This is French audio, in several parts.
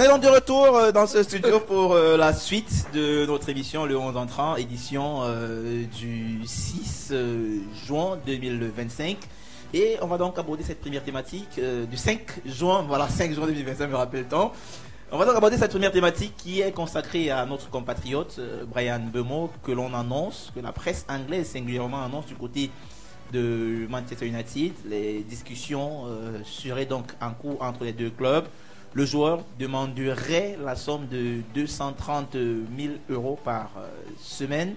est donc de retour dans ce studio pour la suite de notre émission Le 11 entrant, édition du 6 juin 2025. Et on va donc aborder cette première thématique du 5 juin, voilà, 5 juin 2025, me rappelle le temps. On va donc aborder cette première thématique qui est consacrée à notre compatriote Bryan Mbeumo, que l'on annonce, que la presse anglaise singulièrement annonce du côté de Manchester United. Les discussions seraient donc en cours entre les deux clubs. Le joueur demanderait la somme de 230 000 euros par semaine.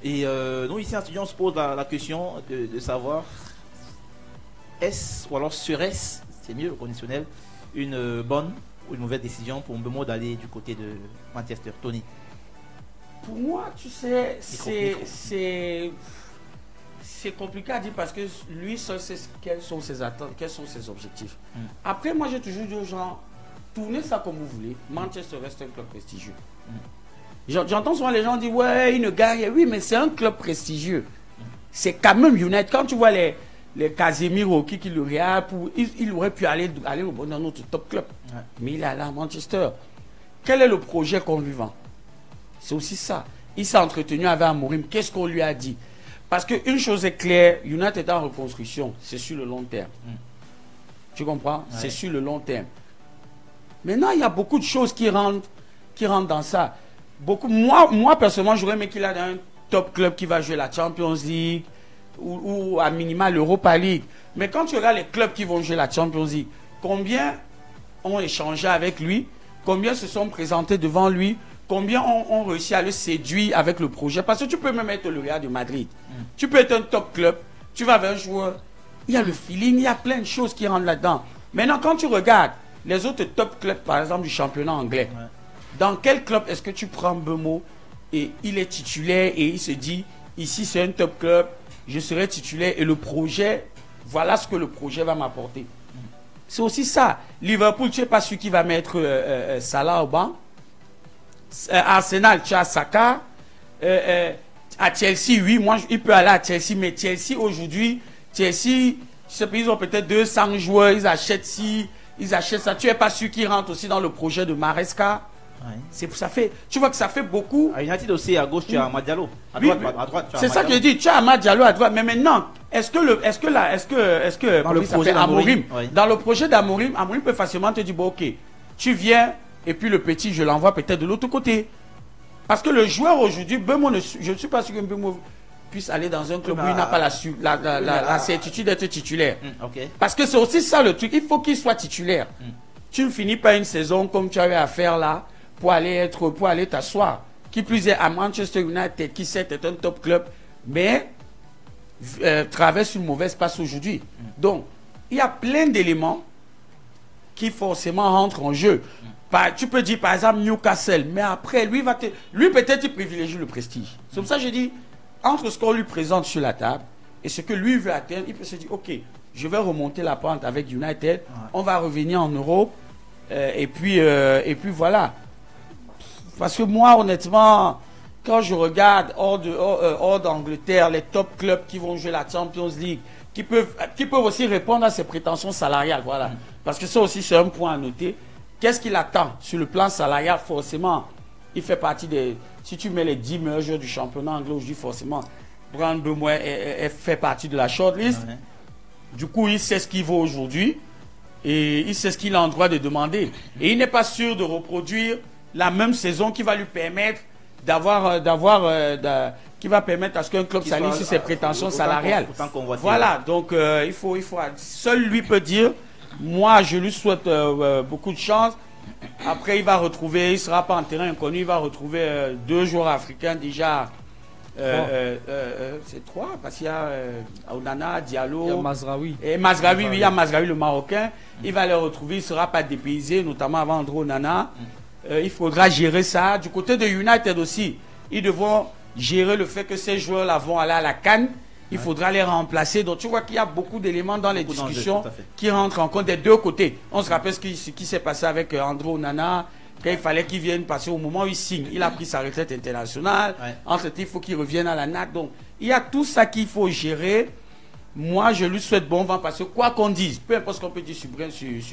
Et nous, ici en studio, on se pose la question de savoir est-ce, ou alors serait-ce, c'est mieux le conditionnel, une bonne ou une mauvaise décision pour Mbeumo d'aller du côté de Manchester. Tony? Pour moi, tu sais, c'est compliqué à dire parce que lui seul sait quelles sont ses attentes, quels sont ses objectifs. Après, moi, j'ai toujours dit aux gens, tournez ça comme vous voulez. Manchester reste un club prestigieux. J'entends souvent les gens dire, ouais, il ne gagne. Oui, mais c'est un club prestigieux. C'est quand même United. Quand tu vois les Casemiro qui le regardent, il aurait pu aller dans notre top club. Mais il est allé à Manchester. Quel est le projet qu'on lui vend? C'est aussi ça. Il s'est entretenu avec Amorim. Qu'est-ce qu'on lui a dit? Parce qu'une chose est claire, United est en reconstruction, c'est sur le long terme. Tu comprends? C'est sur le long terme. Maintenant, il y a beaucoup de choses qui rentrent dans ça. Moi personnellement, j'aurais aimé qu'il ait un top club qui va jouer la Champions League ou à minima l'Europa League. Mais quand tu regardes les clubs qui vont jouer la Champions League, combien ont échangé avec lui? Combien se sont présentés devant lui? Combien ont réussi à le séduire avec le projet? Parce que tu peux même être le Real de Madrid. Tu peux être un top club. Tu vas vers un joueur. Il y a le feeling. Il y a plein de choses qui rentrent là-dedans. Maintenant, quand tu regardes les autres top clubs, par exemple, du championnat anglais, dans quel club est-ce que tu prends Mbeumo et il est titulaire et il se dit, ici c'est un top club, je serai titulaire et le projet, voilà ce que le projet va m'apporter. C'est aussi ça. Liverpool, tu n'es pas celui qui va mettre Salah au banc. Arsenal, tu as Saka. À Chelsea, oui, moi, il peut aller à Chelsea, mais Chelsea, aujourd'hui, Chelsea, ils ont peut-être 200 joueurs, ils achètent ci, ils achètent ça. Tu n'es pas celui qui rentre aussi dans le projet de Maresca. Ça fait, tu vois que ça fait beaucoup. À United aussi, à gauche, tu as Amad Diallo. À droite, tu as c'est ça que je dis, tu as Amad Diallo à droite. Mais maintenant, est-ce que dans le projet d'Amorim, dans le projet d'Amorim, Amorim peut facilement te dire, bon, ok, tu viens, et puis le petit, je l'envoie peut-être de l'autre côté. Parce que le joueur aujourd'hui, je ne suis pas sûr que Mbeumo puisse aller dans un club où il n'a pas la certitude d'être titulaire. Parce que c'est aussi ça le truc, il faut qu'il soit titulaire. Tu ne finis pas une saison comme tu avais à faire là, pour aller t'asseoir. Qui plus est à Manchester United, qui certes est un top club, mais traverse une mauvaise passe aujourd'hui. Donc, il y a plein d'éléments qui forcément rentrent en jeu. Tu peux dire par exemple Newcastle, mais après, lui peut-être il privilégie le prestige. C'est pour ça que je dis, entre ce qu'on lui présente sur la table et ce que lui veut atteindre, il peut se dire, ok, je vais remonter la pente avec United, on va revenir en Europe, et puis voilà. Parce que moi, honnêtement, quand je regarde hors d'Angleterre, les top clubs qui vont jouer la Champions League, qui peuvent aussi répondre à ses prétentions salariales, voilà. Parce que ça aussi, c'est un point à noter. Qu'est-ce qu'il attend sur le plan salarial? Forcément, il fait partie des... Si tu mets les 10 meilleurs joueurs du championnat anglais aujourd'hui, forcément, Bryan Mbeumo fait partie de la shortlist. Du coup, il sait ce qu'il vaut aujourd'hui et il sait ce qu'il a en droit de demander. Et il n'est pas sûr de reproduire la même saison qui va lui permettre qui va permettre à ce qu'un club s'aligne sur ses prétentions salariales. Voilà, donc il faut seul lui peut dire, moi je lui souhaite beaucoup de chance. Après il ne sera pas en terrain inconnu, il va retrouver 2 joueurs africains déjà. C'est 3 parce qu'il y a Onana, Diallo, il y a Mazraoui. Et Mazraoui, oui, il y a Mazraoui le Marocain. Il va les retrouver, il ne sera pas dépaysé, notamment avant André Onana. Il faudra gérer ça. Du côté de United aussi, ils devront gérer le fait que ces joueurs-là vont aller à la CAN. Il faudra les remplacer. Donc tu vois qu'il y a beaucoup d'éléments dans les discussions qui rentrent en compte des deux côtés. On se rappelle ce qui s'est passé avec André Onana, quand il fallait qu'il vienne passer au moment où il signe. Il a pris sa retraite internationale. Ensuite, il faut qu'il revienne à la NAC. Donc il y a tout ça qu'il faut gérer. Moi, je lui souhaite bon vent parce que quoi qu'on dise, peu importe ce qu'on peut dire sur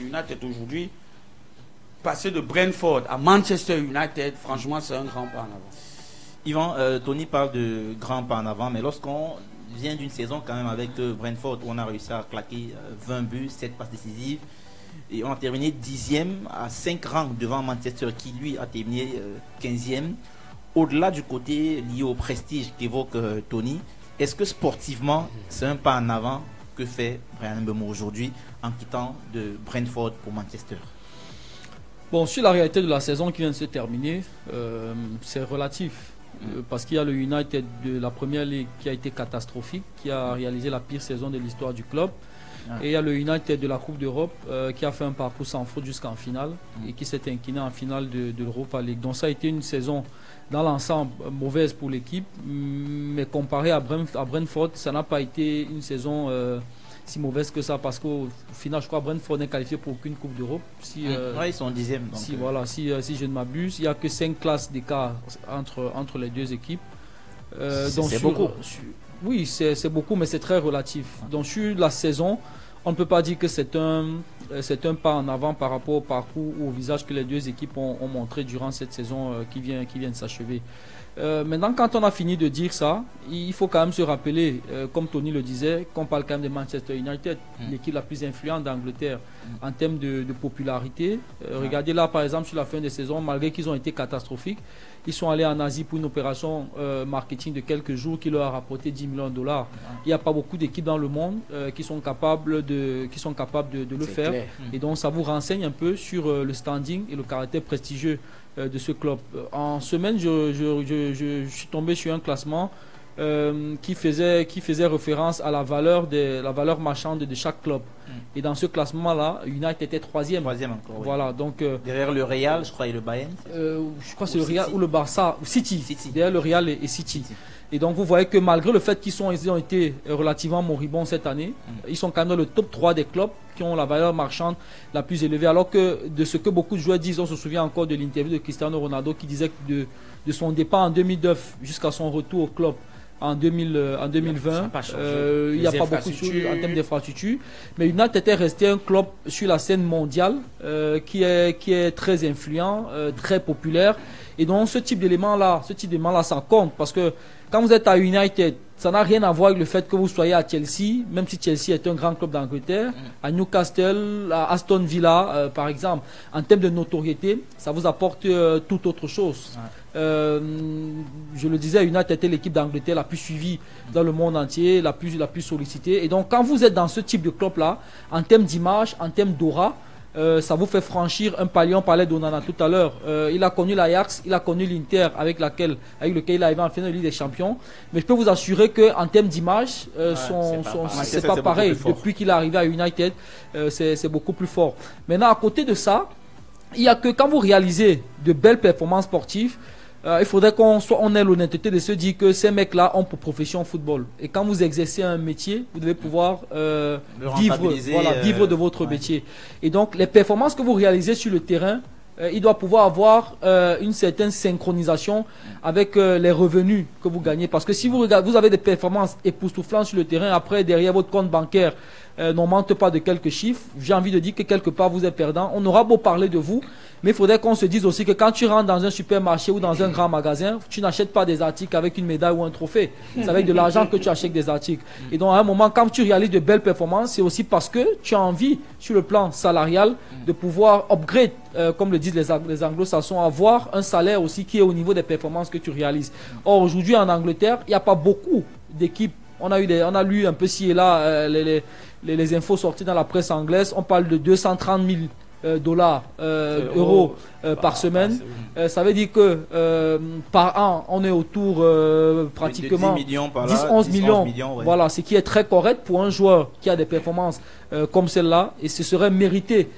United aujourd'hui, passer de Brentford à Manchester United, franchement, c'est un grand pas en avant. Yvan, Tony parle de grand pas en avant, mais lorsqu'on vient d'une saison quand même avec Brentford où on a réussi à claquer 20 buts, 7 passes décisives, et on a terminé 10e à 5 rangs devant Manchester qui lui a terminé 15e. Au-delà du côté lié au prestige qu'évoque Tony, est-ce que sportivement c'est un pas en avant que fait Bryan Mbeumo aujourd'hui en quittant de Brentford pour Manchester? Bon, sur la réalité de la saison qui vient de se terminer, c'est relatif. Parce qu'il y a le United de la Première Ligue qui a été catastrophique, qui a réalisé la pire saison de l'histoire du club. Et il y a le United de la Coupe d'Europe qui a fait un parcours sans faute jusqu'en finale et qui s'est incliné en finale de l'Europa League. Donc ça a été une saison dans l'ensemble mauvaise pour l'équipe, mais comparé à Brentford, ça n'a pas été une saison si mauvaise que ça, parce qu'au final, je crois que Brentford n'est qualifié pour aucune Coupe d'Europe. Ils sont 10e. Si je ne m'abuse, il n'y a que 5 classes d'écart entre les deux équipes. C'est beaucoup. Oui, c'est beaucoup, mais c'est très relatif. Donc sur la saison, on ne peut pas dire que c'est un pas en avant par rapport au parcours ou au visage que les deux équipes ont montré durant cette saison qui vient de s'achever. Maintenant, quand on a fini de dire ça, il faut quand même se rappeler, comme Tony le disait, qu'on parle quand même de Manchester United, l'équipe la plus influente d'Angleterre en termes de popularité. Regardez là, par exemple, sur la fin de saison, malgré qu'ils ont été catastrophiques, ils sont allés en Asie pour une opération marketing de quelques jours qui leur a rapporté 10 millions de dollars. Il n'y a pas beaucoup d'équipes dans le monde qui sont capables de le faire. Clair. Et donc, ça vous renseigne un peu sur le standing et le caractère prestigieux de ce club. En semaine, je suis tombé sur un classement qui faisait référence à la valeur marchande de chaque club. Et dans ce classement-là, United était 3e. 3e encore. Voilà, donc, derrière le Real, je crois, et le Bayern. je crois que c'est le Real ou le Barça, ou City. City. Derrière le Real et City. Et donc vous voyez que malgré le fait qu'ils ont été relativement moribonds cette année, ils sont quand même dans le top 3 des clubs qui ont la valeur marchande la plus élevée. Alors que de ce que beaucoup de joueurs disent, on se souvient encore de l'interview de Cristiano Ronaldo qui disait que de son départ en 2009 jusqu'à son retour au club en 2020, il n'y a pas beaucoup de choses en termes d'infrastructures. Mais United était resté un club sur la scène mondiale qui est très influent, très populaire. Et donc ce type d'élément-là, ça compte parce que quand vous êtes à United, ça n'a rien à voir avec le fait que vous soyez à Chelsea, même si Chelsea est un grand club d'Angleterre, à Newcastle, à Aston Villa, par exemple. En termes de notoriété, ça vous apporte toute autre chose. Je le disais, United était l'équipe d'Angleterre la plus suivie dans le monde entier, la plus sollicitée. Et donc, quand vous êtes dans ce type de club-là, en termes d'image, en termes d'aura, ça vous fait franchir un palier. On parlait d'Onana tout à l'heure. Il a connu l'Ajax, il a connu l'Inter avec lequel il est arrivé en finale de Ligue des Champions. Mais je peux vous assurer qu'en termes d'image, c'est pas pareil. Depuis qu'il est arrivé à United, c'est beaucoup plus fort. Maintenant, à côté de ça, il y a que quand vous réalisez de belles performances sportives, il faudrait qu'on ait l'honnêteté de se dire que ces mecs-là ont pour profession football. Et quand vous exercez un métier, vous devez pouvoir vivre de votre métier. Et donc, les performances que vous réalisez sur le terrain, il doit pouvoir avoir une certaine synchronisation avec les revenus que vous gagnez. Parce que si vous avez des performances époustouflantes sur le terrain, après, derrière votre compte bancaire, n'augmente pas de quelques chiffres, j'ai envie de dire que quelque part vous êtes perdant. On aura beau parler de vous, mais il faudrait qu'on se dise aussi que quand tu rentres dans un supermarché ou dans un grand magasin, tu n'achètes pas des articles avec une médaille ou un trophée. C'est avec de l'argent que tu achètes des articles. Et donc à un moment, quand tu réalises de belles performances, c'est aussi parce que tu as envie, sur le plan salarial, de pouvoir upgrade, comme le disent les anglo-saxons, avoir un salaire aussi qui est au niveau des performances que tu réalises. Or, aujourd'hui en Angleterre, il n'y a pas beaucoup d'équipes. On a lu un peu ci et là les infos sorties dans la presse anglaise. On parle de 230 000 euros par semaine. Ça veut dire que par an, on est autour pratiquement 10-11 millions. Ouais. Voilà, ce qui est très correct pour un joueur qui a des performances comme celle-là, et ce serait mérité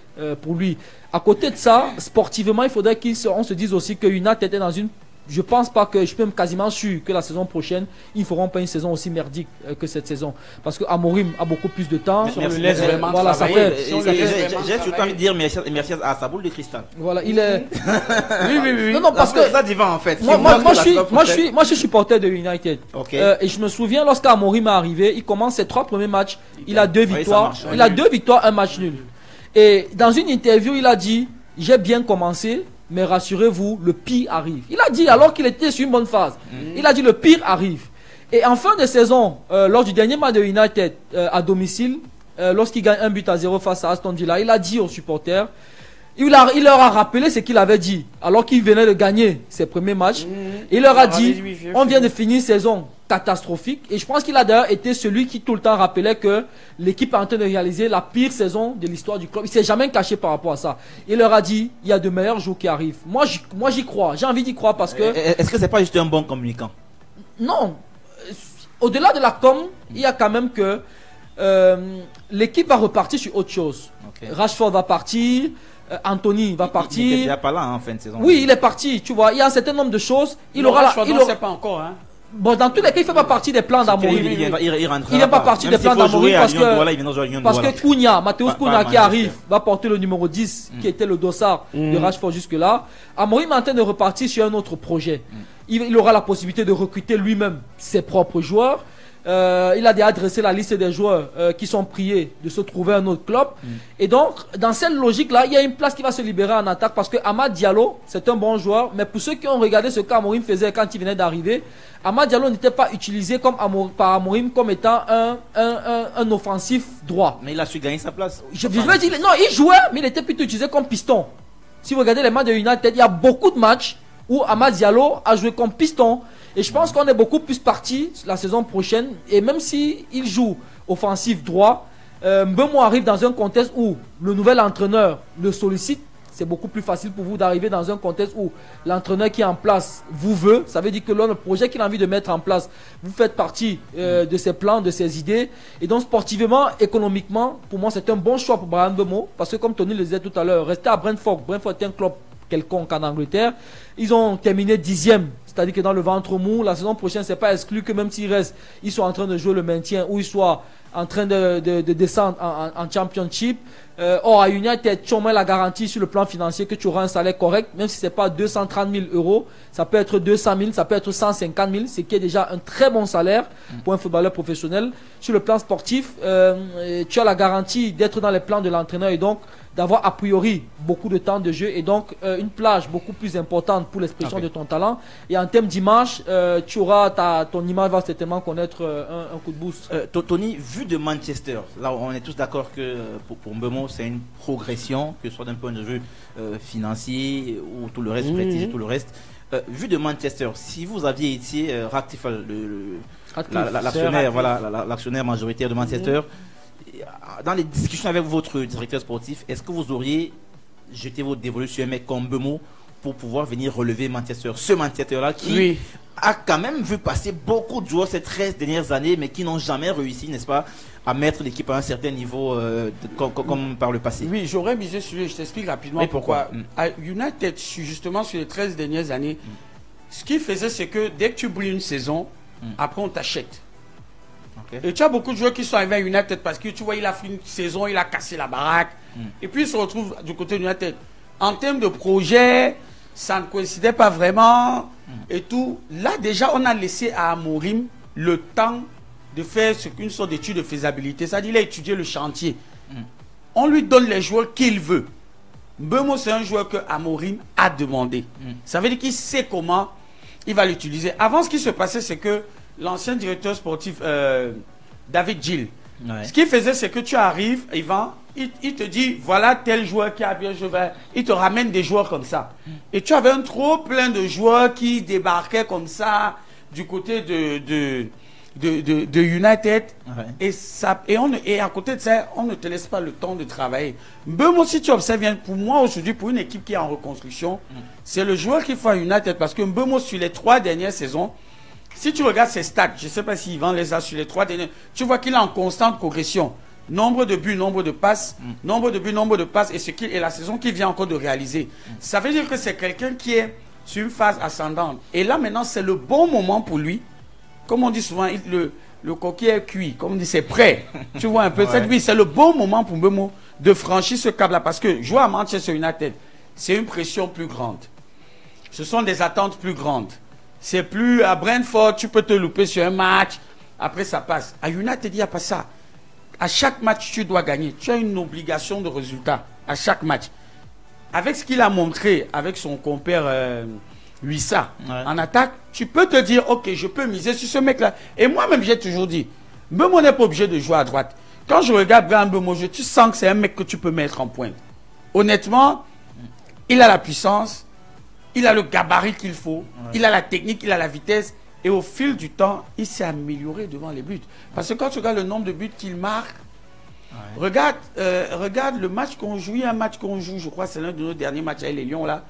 pour lui. À côté de ça, sportivement, il faudrait qu'on se dise aussi que United était dans une... Je pense pas que, je suis même quasiment sûr que la saison prochaine, ils ne feront pas une saison aussi merdique que cette saison. Parce que Amorim a beaucoup plus de temps. Voilà, ça fait. J'ai surtout envie de dire merci à sa boule de cristal. Voilà, il est. Oui. Non, parce que. Ça divan en fait. Moi, je suis supporter de United. Okay. Et je me souviens, lorsqu'Amorim est arrivé, il commence ses 3 premiers matchs. Il a 2 victoires. Il a 2 victoires, un match nul. Et dans une interview, il a dit j'ai bien commencé, mais rassurez-vous, le pire arrive. Il a dit, alors qu'il était sur une bonne phase, il a dit le pire arrive. Et en fin de saison, lors du dernier match de United à domicile, lorsqu'il gagne 1-0 face à Aston Villa, il a dit aux supporters, il leur a rappelé ce qu'il avait dit, alors qu'il venait de gagner ses premiers matchs. Il leur a dit, on vient de finir une saison catastrophique. Et je pense qu'il a d'ailleurs été celui qui tout le temps rappelait que l'équipe est en train de réaliser la pire saison de l'histoire du club. Il ne s'est jamais caché par rapport à ça. Il leur a dit, il y a de meilleurs jours qui arrivent. Moi, j'y crois. J'ai envie d'y croire parce que... Est-ce que c'est pas juste un bon communicant? Non. Au-delà de la com, il y a quand même que l'équipe va repartir sur autre chose. Okay. Rashford va partir, Anthony va partir. Il n'était déjà pas là en fin de saison. Oui, il est parti. Tu vois, il y a un certain nombre de choses. Rashford, on ne sait pas encore. Hein. Bon, dans tous les cas, il ne fait pas partie des plans d'Amorim. Il n'est pas parti des plans d'Amorim parce que Cunha, Matheus Cunha qui arrive, va porter le numéro 10, qui était le dossard de Rashford jusque-là. Amorim est en train de repartir sur un autre projet. Il aura la possibilité de recruter lui-même ses propres joueurs. Il a déjà adressé la liste des joueurs qui sont priés de se trouver un autre club. Et donc, dans cette logique-là, il y a une place qui va se libérer en attaque parce que Amad Diallo, c'est un bon joueur. Mais pour ceux qui ont regardé ce qu'Amorim faisait quand il venait d'arriver, Amad Diallo n'était pas utilisé par Amorim comme étant un offensif droit. Mais il a su gagner sa place. Je veux dire, non, il jouait, mais il était plutôt utilisé comme piston. Si vous regardez les matchs de United, il y a beaucoup de matchs où Amad Diallo a joué comme piston. Et je pense qu'on est beaucoup plus parti la saison prochaine. Et même s'il joue offensif droit, Mbeumo arrive dans un contexte où le nouvel entraîneur le sollicite. C'est beaucoup plus facile pour vous d'arriver dans un contexte où l'entraîneur qui est en place vous veut. Ça veut dire que le projet qu'il a envie de mettre en place, vous faites partie de ses plans, de ses idées. Et donc sportivement, économiquement, pour moi c'est un bon choix pour Bryan Mbeumo. Parce que comme Tony le disait tout à l'heure, rester à Brentford. Brentford est un club quelconque en Angleterre. Ils ont terminé 10e. C'est-à-dire que dans le ventre mou, la saison prochaine, c'est pas exclu que même s'ils restent, ils soient en train de jouer le maintien ou ils soient en train de descendre en Championship. Or, à United, tu as au moins la garantie sur le plan financier que tu auras un salaire correct, même si ce n'est pas 230 000 euros, ça peut être 200 000, ça peut être 150 000, ce qui est déjà un très bon salaire pour un footballeur professionnel. Sur le plan sportif, tu as la garantie d'être dans les plans de l'entraîneur et donc d'avoir a priori beaucoup de temps de jeu et donc une plage beaucoup plus importante pour l'expression de ton talent. Et en termes d'image, tu auras ton image va certainement connaître un coup de boost. Tony, vu de Manchester, là on est tous d'accord que pour Mbeumo c'est une progression, que ce soit d'un point de vue financier ou tout le reste, prestige et tout le reste. Vu de Manchester, si vous aviez été Ratcliffe, l'actionnaire, voilà, l'actionnaire majoritaire de Manchester, dans les discussions avec votre directeur sportif, est-ce que vous auriez jeté votre dévolu sur un mec comme Mbeumo pour pouvoir venir relever Manchester, ce Manchester-là qui a quand même vu passer beaucoup de joueurs ces 13 dernières années, mais qui n'ont jamais réussi, n'est-ce pas, à mettre l'équipe à un certain niveau comme par le passé. Oui, j'aurais misé sur lui, je t'explique rapidement pourquoi. À United, justement sur les 13 dernières années, ce qu'il faisait, c'est que dès que tu brilles une saison, après on t'achète. Et tu as beaucoup de joueurs qui sont arrivés à United parce que tu vois, il a fait une saison, il a cassé la baraque. Et puis il se retrouve du côté de United. En termes de projet, ça ne coïncidait pas vraiment et tout. Là, déjà, on a laissé à Amorim le temps de faire une sorte d'étude de faisabilité. C'est-à-dire, il a étudié le chantier. On lui donne les joueurs qu'il veut. Mbeumo, c'est un joueur que Amorim a demandé. Ça veut dire qu'il sait comment il va l'utiliser. Avant, ce qui se passait, c'est que l'ancien directeur sportif David Gill, ce qu'il faisait, c'est que tu arrives, Yvan, il te dit, voilà tel joueur qui a bien joué, il te ramène des joueurs comme ça. Et tu avais un trop plein de joueurs qui débarquaient comme ça du côté de United. Et à côté de ça, on ne te laisse pas le temps de travailler. Mbeumo, si tu observes bien, pour moi aujourd'hui, pour une équipe qui est en reconstruction, c'est le joueur qu'il faut à United parce que Mbeumo, sur les 3 dernières saisons, si tu regardes ses stats, je ne sais pas si Yvan les a sur les 3 derniers, tu vois qu'il est en constante progression. Nombre de buts, nombre de passes, nombre de buts, nombre de passes et la saison qu'il vient encore de réaliser. Ça veut dire que c'est quelqu'un qui est sur une phase ascendante. Et là maintenant, c'est le bon moment pour lui. Comme on dit souvent, le coquille est cuit. Comme on dit, c'est prêt. Tu vois un peu. Oui, c'est le bon moment pour Mbeumo de franchir ce câble-là. Parce que jouer à Manchester United, c'est une pression plus grande. Ce sont des attentes plus grandes. C'est plus à Brentford, tu peux te louper sur un match, après ça passe. À United, il n'y a pas ça. À chaque match, tu dois gagner. Tu as une obligation de résultat à chaque match. avec ce qu'il a montré avec son compère Wissa en attaque, tu peux te dire, ok, je peux miser sur ce mec-là. Et moi-même, j'ai toujours dit, Mbeumo n'est pas obligé de jouer à droite. Quand je regarde Brahim Mbeumo, tu sens que c'est un mec que tu peux mettre en pointe. Honnêtement, il a la puissance, il a le gabarit qu'il faut, il a la technique, il a la vitesse. Et au fil du temps, il s'est amélioré devant les buts. Parce que quand tu regardes le nombre de buts qu'il marque, regarde le match qu'on joue. Il y a un match qu'on joue, je crois, c'est l'un de nos derniers matchs avec les Lions là.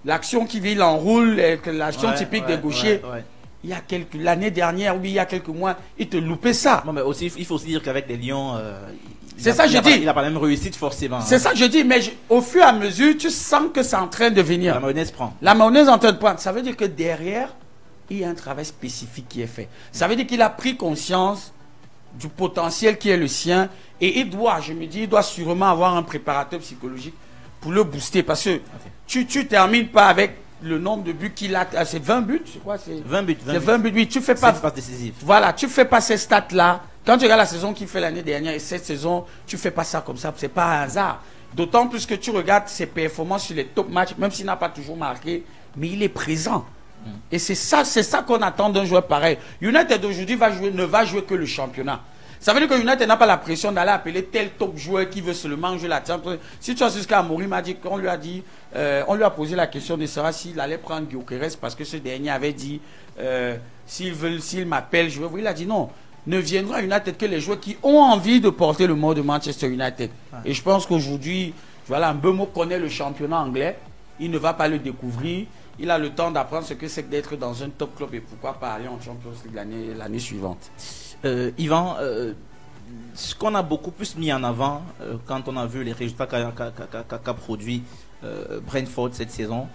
L'action qui vit, il enroule, l'action typique des gauchers. Il y a l'année dernière, oui, il y a quelques mois, il te loupait ça. Non, mais aussi, il faut aussi dire qu'avec les Lions, c'est ça que je dis. Il n'a pas la même réussite forcément. C'est ça que je dis, mais au fur et à mesure, tu sens que c'est en train de venir. La mayonnaise prend. La mayonnaise est en train de prendre. Ça veut dire que derrière, il y a un travail spécifique qui est fait. Ça veut dire qu'il a pris conscience du potentiel qui est le sien et il doit sûrement avoir un préparateur psychologique pour le booster parce que tu termines pas avec le nombre de buts qu'il a. C'est 20 buts, je crois. C'est 20 buts. C'est 20 buts, oui. Tu fais pas. C'est décisif. Voilà, tu fais pas ces stats-là. Quand tu regardes la saison qu'il fait l'année dernière et cette saison, tu fais pas ça comme ça. C'est pas un hasard. D'autant plus que tu regardes ses performances sur les top matchs, même s'il n'a pas toujours marqué, mais il est présent. Et c'est ça qu'on attend d'un joueur pareil. United aujourd'hui ne va jouer que le championnat. Ça veut dire que United n'a pas la pression d'aller appeler tel top joueur qui veut seulement jouer la Champions. Si tu as ce qu'Amorim m'a dit, on lui a posé la question de savoir s'il allait prendre Gyökeres parce que ce dernier avait dit s'il m'appelle, je vais vous. Il a dit non. Ne viendront à United que les joueurs qui ont envie de porter le mot de Manchester United. Et je pense qu'aujourd'hui, voilà, Mbeumo connaît le championnat anglais. Il ne va pas le découvrir. Il a le temps d'apprendre ce que c'est que d'être dans un top club et pourquoi pas aller en Champions League l'année suivante. Yvan, ce qu'on a beaucoup plus mis en avant quand on a vu les résultats qu'a produit Brentford cette saison,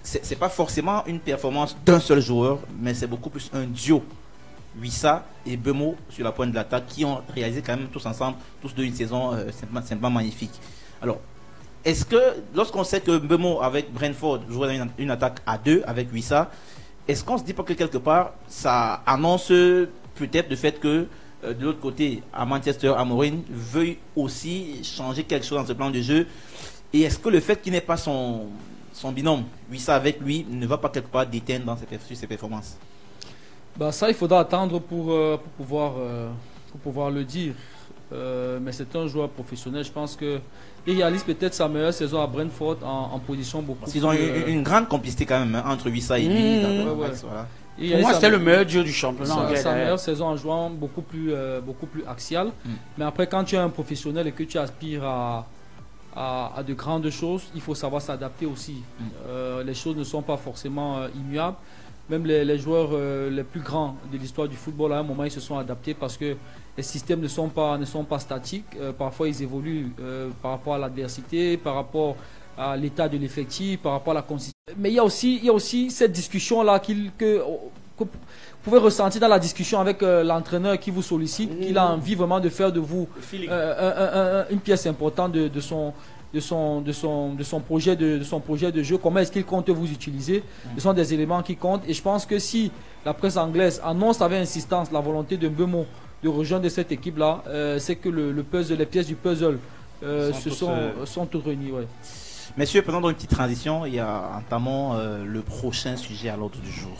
c'est pas forcément une performance d'un seul joueur, mais c'est beaucoup plus un duo. Wissa et Mbeumo sur la pointe de l'attaque qui ont réalisé quand même tous ensemble, tous deux une saison simplement magnifique. Alors, est-ce que, lorsqu'on sait que Mbeumo avec Brentford jouait une attaque à deux avec Wissa, est-ce qu'on se dit pas que quelque part, ça annonce peut-être le fait que, de l'autre côté, à Manchester, Amorim veuille aussi changer quelque chose dans ce plan de jeu? Et est-ce que le fait qu'il n'ait pas son binôme, Wissa avec lui, ne va pas quelque part déteindre sur ses performances? Bah ça, il faudra attendre pour pouvoir le dire. Mais c'est un joueur professionnel. Je pense qu'il réalise peut-être sa meilleure saison à Brentford en position beaucoup plus... Ils ont une grande complicité quand même entre Wissa et lui. Voilà. Pour moi, c'était le meilleur duo du championnat anglais. Sa meilleure saison en jouant beaucoup plus axial. Mais après, quand tu es un professionnel et que tu aspires à de grandes choses, il faut savoir s'adapter aussi. Les choses ne sont pas forcément immuables. Même les joueurs les plus grands de l'histoire du football, à un moment, ils se sont adaptés parce que les systèmes ne sont pas statiques. Parfois, ils évoluent par rapport à l'adversité, par rapport à l'état de l'effectif, par rapport à la consistance. Mais il y a aussi cette discussion-là que vous pouvez ressentir dans la discussion avec l'entraîneur qui vous sollicite, qu'il a envie vraiment de faire de vous une pièce importante de son projet de jeu. Comment est-ce qu'il compte vous utiliser? Ce sont des éléments qui comptent. Et je pense que si la presse anglaise annonce avec insistance la volonté de Mbeumo de rejoindre cette équipe-là, c'est que les pièces du puzzle sont toutes réunies. Ouais. Messieurs, pendant une petite transition, il y a entamons le prochain sujet à l'ordre du jour.